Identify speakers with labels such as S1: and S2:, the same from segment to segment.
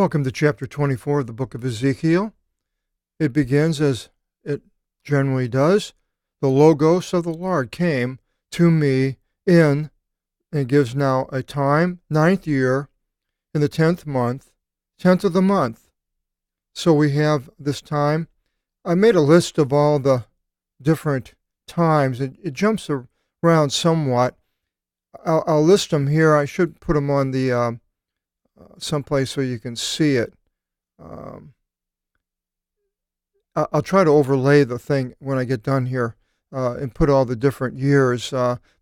S1: Welcome to chapter 24 of the book of Ezekiel. It begins as it generally does. The Logos of the Lord came to me and gives now a time, 9th year, in the 10th month, 10th of the month. So we have this time. I made a list of all the different times. It jumps around somewhat. I'll list them here. I should put them on the someplace so you can see it. I'll try to overlay the thing when I get done here and put all the different years.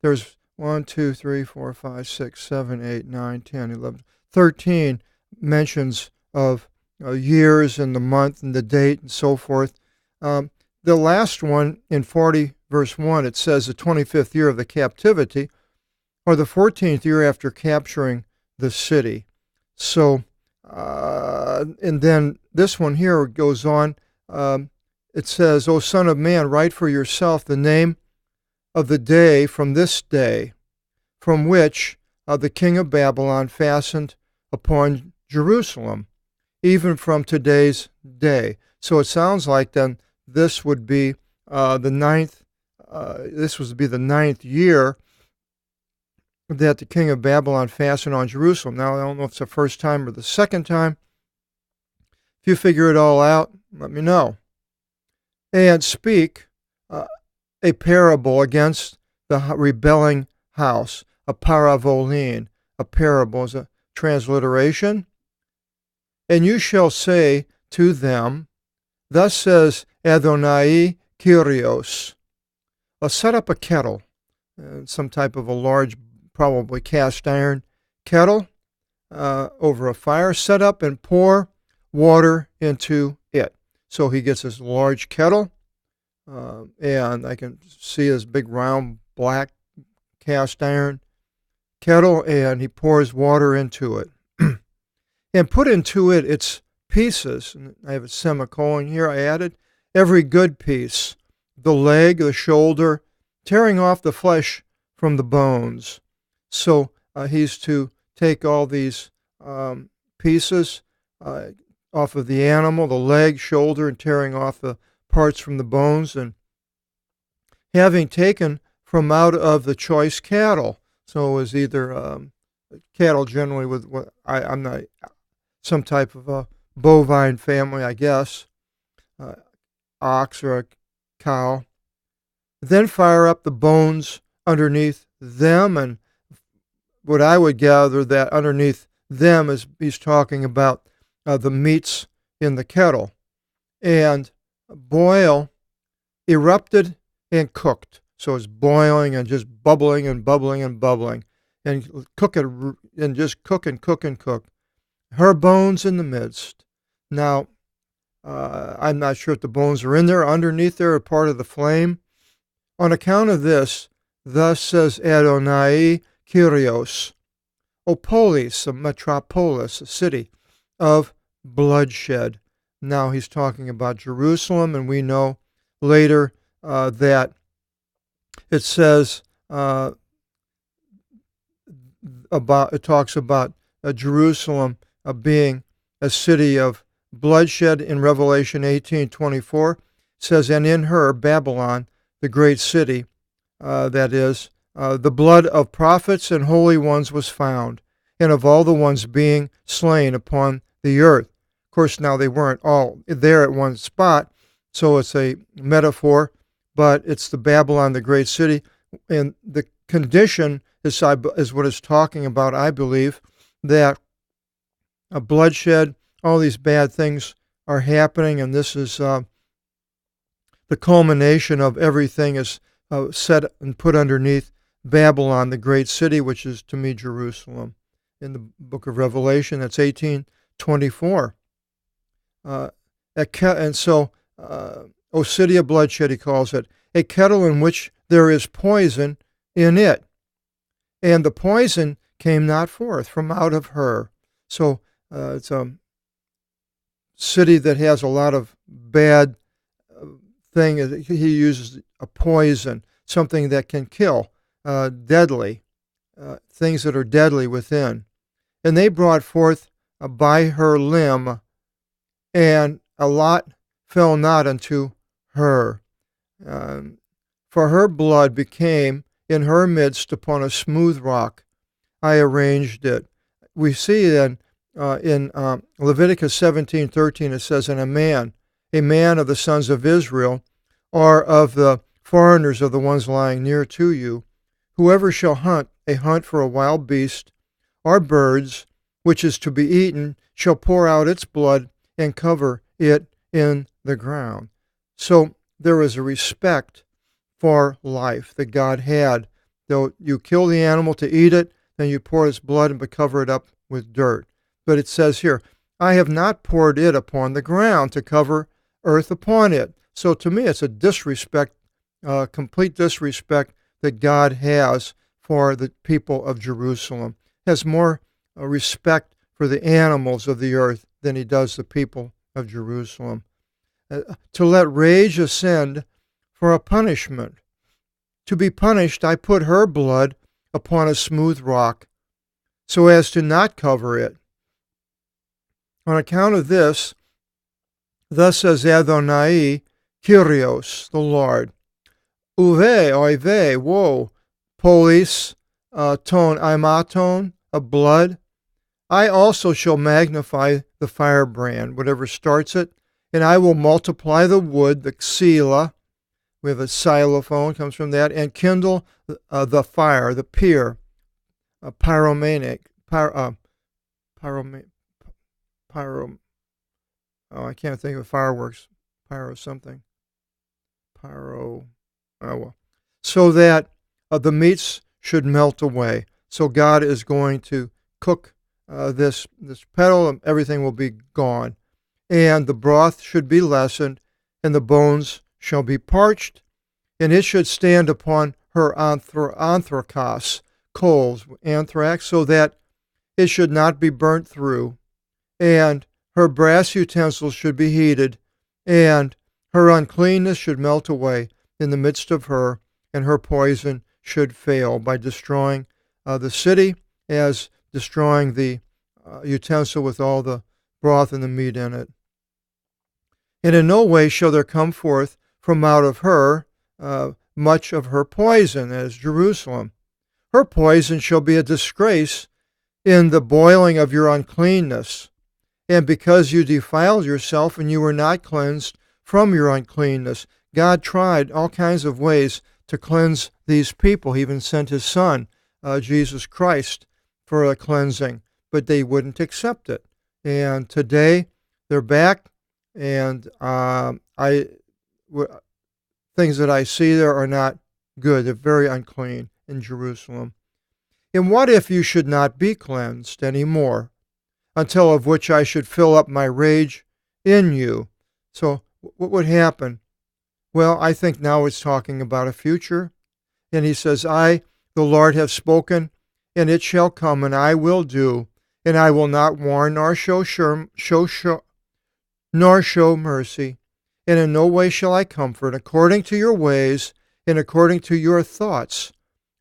S1: There's 1, 2, 3, 4, 5, 6, 7, 8, 9, 10, 11, 13 mentions of years and the month and the date and so forth. The last one in 40 verse 1, it says the 25th year of the captivity, or the 14th year after capturing the city. So, and then this one here goes on. It says, O son of man, write for yourself the name of the day from this day, from which the king of Babylon fastened upon Jerusalem, even from today's day. So it sounds like then this would be the ninth year that the king of Babylon fastened on Jerusalem. Now, I don't know if it's the first time or the second time. If you figure it all out, let me know. And speak a parable against the rebelling house, a paravoline. A parable is a transliteration. And you shall say to them, thus says Adonai Kyrios, set up a kettle, some type of a large, probably cast iron kettle over a fire, set up and pour water into it. So he gets this large kettle, and I can see his big round black cast iron kettle, and he pours water into it. And put into it its pieces, and I have a semicolon here I added, every good piece, the leg, the shoulder, tearing off the flesh from the bones. So he's to take all these pieces off of the animal, the leg, shoulder, and tearing off the parts from the bones, and having taken from out of the choice cattle. So it was either cattle generally with I'm not some type of a bovine family, I guess, ox or a cow. Then fire up the bones underneath them, and what I would gather that underneath them is he's talking about the meats in the kettle, and boil, erupted, and cooked. So it's boiling and just bubbling and bubbling and bubbling, and cook it and just cook and cook and cook. Her bones in the midst. Now, I'm not sure if the bones are in there, underneath there, or part of the flame. On account of this, thus says Adonai Kyrios, O polis, a metropolis, a city of bloodshed. Now he's talking about Jerusalem, and we know later that it says it talks about Jerusalem being a city of bloodshed in Revelation 18:24. It says, and in her, Babylon, the great city, that is, the blood of prophets and holy ones was found, and of all the ones being slain upon the earth. Of course, now they weren't all there at one spot, so it's a metaphor, but it's the Babylon, the great city, and the condition is what it's talking about, I believe, that a bloodshed, all these bad things are happening, and this is the culmination of everything is set and put underneath Babylon, the great city, which is to me Jerusalem. In the book of Revelation, that's 18:24. And so, O city of bloodshed, he calls it, a kettle in which there is poison in it. And the poison came not forth from out of her. So it's a city that has a lot of bad thing. He uses a poison, something that can kill, deadly, things that are deadly within. And they brought forth by her limb, and a lot fell not unto her. For her blood became in her midst upon a smooth rock. I arranged it. We see then in Leviticus 17:13 it says, and a man of the sons of Israel, or of the foreigners of the ones lying near to you, whoever shall hunt for a wild beast or birds, which is to be eaten, shall pour out its blood and cover it in the ground. So there is a respect for life that God had. Though you kill the animal to eat it, then you pour its blood and cover it up with dirt. But it says here, I have not poured it upon the ground to cover earth upon it. So to me, it's a disrespect, complete disrespect that God has for the people of Jerusalem. He has more respect for the animals of the earth than he does the people of Jerusalem. To let rage ascend for a punishment. To be punished, I put her blood upon a smooth rock, so as to not cover it. On account of this, thus says Adonai, Kyrios, the Lord, Uve, oive, woe, polis, ton, imaton, of blood. I also shall magnify the firebrand, whatever starts it, and I will multiply the wood, the xyla, we have a xylophone, comes from that, and kindle the fire, the pyr, pyromanic, I can't think of fireworks, pyro something, so that the meats should melt away. So God is going to cook this petal, and everything will be gone. And the broth should be lessened, and the bones shall be parched, and it should stand upon her anthracos, coals, anthrax, so that it should not be burnt through. And her brass utensils should be heated, and her uncleanness should melt away in the midst of her, and her poison should fail by destroying the city, as destroying the utensil with all the broth and the meat in it. And in no way shall there come forth from out of her much of her poison, as Jerusalem. Her poison shall be a disgrace in the boiling of your uncleanness. And because you defiled yourself and you were not cleansed from your uncleanness, God tried all kinds of ways to cleanse these people. He even sent his son, Jesus Christ, for a cleansing, but they wouldn't accept it. And today they're back, and things that I see there are not good. They're very unclean in Jerusalem. And what if you should not be cleansed any more, until of which I should fill up my rage in you? So what would happen? Well, I think now it's talking about a future. And he says, I, the Lord, have spoken, and it shall come, and I will do, and I will not warn nor show mercy, and in no way shall I comfort. According to your ways and according to your thoughts,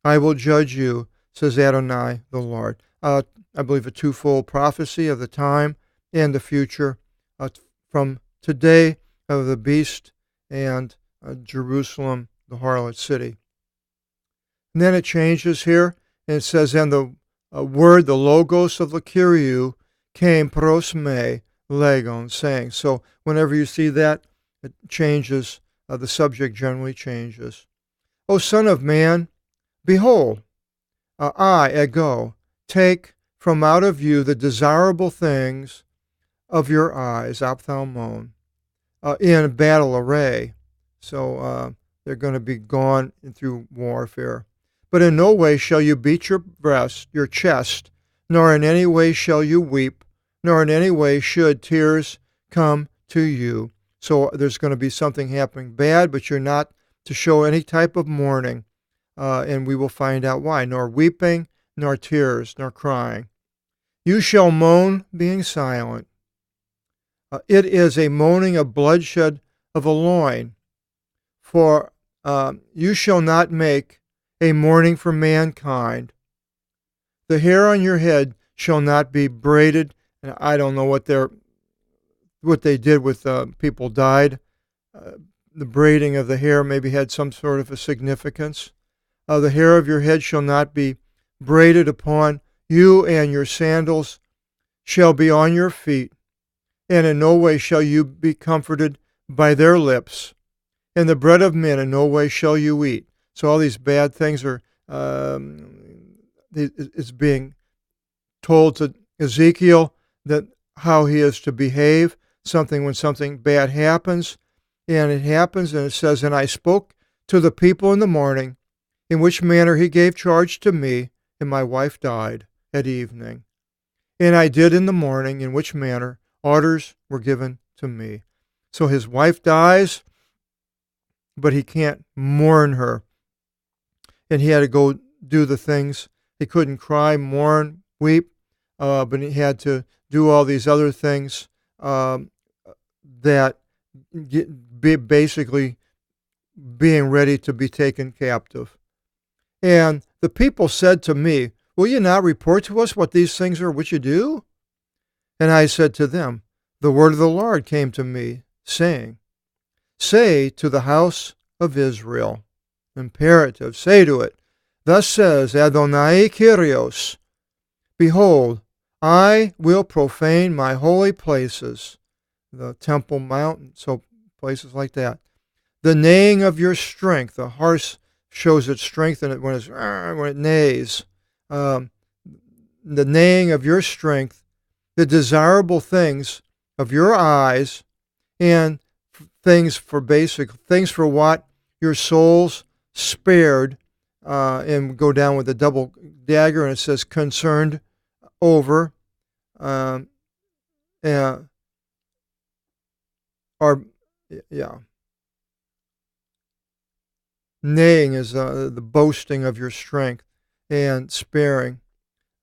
S1: I will judge you, says Adonai, the Lord. I believe a twofold prophecy of the time and the future, from today of the beast and Jerusalem, the harlot city. And then it changes here, and it says, and the word, the logos of the Kyriou, came pros me legon, saying. So whenever you see that, it changes, the subject generally changes. O son of man, behold, I, ego, take from out of you the desirable things of your eyes, ophthalmon, in battle array. So they're going to be gone through warfare. But in no way shall you beat your breast, your chest, nor in any way shall you weep, nor in any way should tears come to you. So there's going to be something happening bad, but you're not to show any type of mourning, and we will find out why. Nor weeping, nor tears, nor crying. You shall moan, being silent. It is a moaning of bloodshed of a loin. For you shall not make a mourning for mankind. The hair on your head shall not be braided And I don't know what they did with people died. The braiding of the hair maybe had some sort of a significance. The hair of your head shall not be braided upon you, and your sandals shall be on your feet, and in no way shall you be comforted by their lips. And the bread of men in no way shall you eat. So all these bad things are is being told to Ezekiel that how he is to behave. When something bad happens, and it happens, and it says, "And I spoke to the people in the morning, in which manner he gave charge to me, and my wife died at evening. And I did in the morning, in which manner orders were given to me." So his wife dies, but he can't mourn her. And he had to go do the things. He couldn't cry, mourn, weep, but he had to do all these other things that basically being ready to be taken captive. And the people said to me, "Will you not report to us what these things are which you do?" And I said to them, "The word of the Lord came to me, saying, say to the house of Israel," imperative, say to it, "Thus says Adonai Kyrios, behold, I will profane my holy places," the Temple Mount, so places like that. "The neighing of your strength," the horse shows its strength in it when it neighs. The neighing of your strength, the desirable things of your eyes, and things for what your souls spared, and go down with a double dagger, and it says concerned over, neighing is the boasting of your strength and sparing.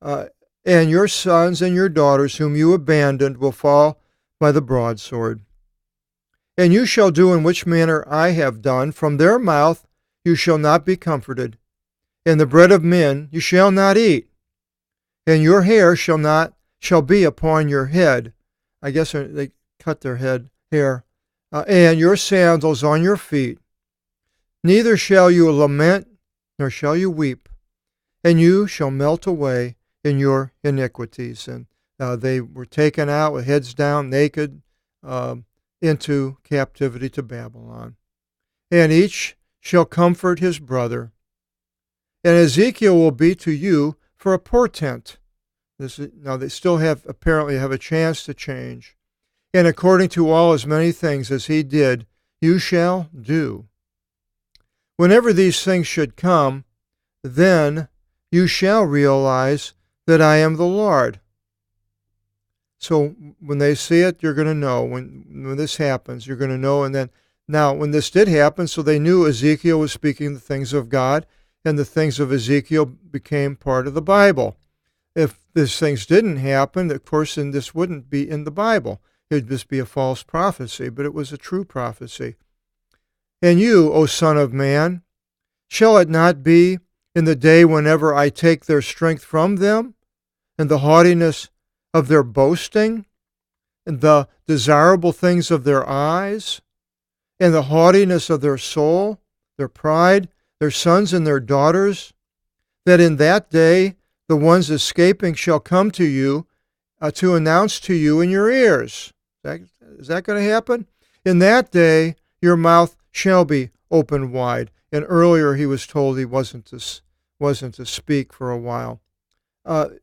S1: And your sons and your daughters whom you abandoned will fall by the broadsword. And you shall do in which manner I have done. From their mouth you shall not be comforted. And the bread of men you shall not eat. And your hair shall be upon your head. I guess they cut their hair. And your sandals on your feet. Neither shall you lament, nor shall you weep. And you shall melt away in your iniquities. And they were taken out with heads down, naked, into captivity to Babylon. And each shall comfort his brother. And Ezekiel will be to you for a portent. Now they still apparently have a chance to change. And according to all as many things as he did, you shall do. Whenever these things should come, then you shall realize that I am the Lord. So when they see it, you're going to know. When this happens, you're going to know. And then, now, when this did happen, so they knew Ezekiel was speaking the things of God, and the things of Ezekiel became part of the Bible. If these things didn't happen, of course, then this wouldn't be in the Bible. It would just be a false prophecy, but it was a true prophecy. And you, O Son of Man, shall it not be in the day whenever I take their strength from them, and the haughtiness of their boasting, and the desirable things of their eyes, and the haughtiness of their soul, their pride, their sons and their daughters, that in that day the ones escaping shall come to you to announce to you in your ears? Is that going to happen? In that day your mouth shall be open wide. And earlier he was told he wasn't to speak for a while.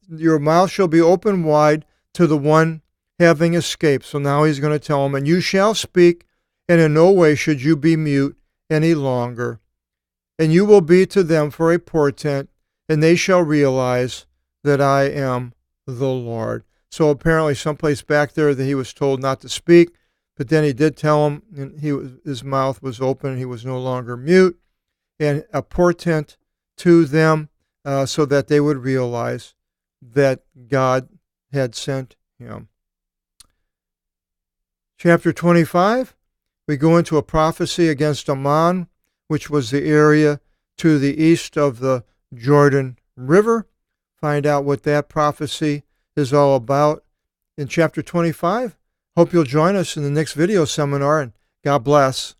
S1: Your mouth shall be open wide to the one having escaped. So now he's going to tell him, and you shall speak, and in no way should you be mute any longer. And you will be to them for a portent, and they shall realize that I am the Lord. So apparently someplace back there that he was told not to speak, but then he did tell him, and his mouth was open, and he was no longer mute, and a portent to them, so that they would realize that God had sent him. Chapter 25, we go into a prophecy against Ammon, which was the area to the east of the Jordan River. Find out what that prophecy is all about. in chapter 25. Hope you'll join us in the next video seminar, and God bless.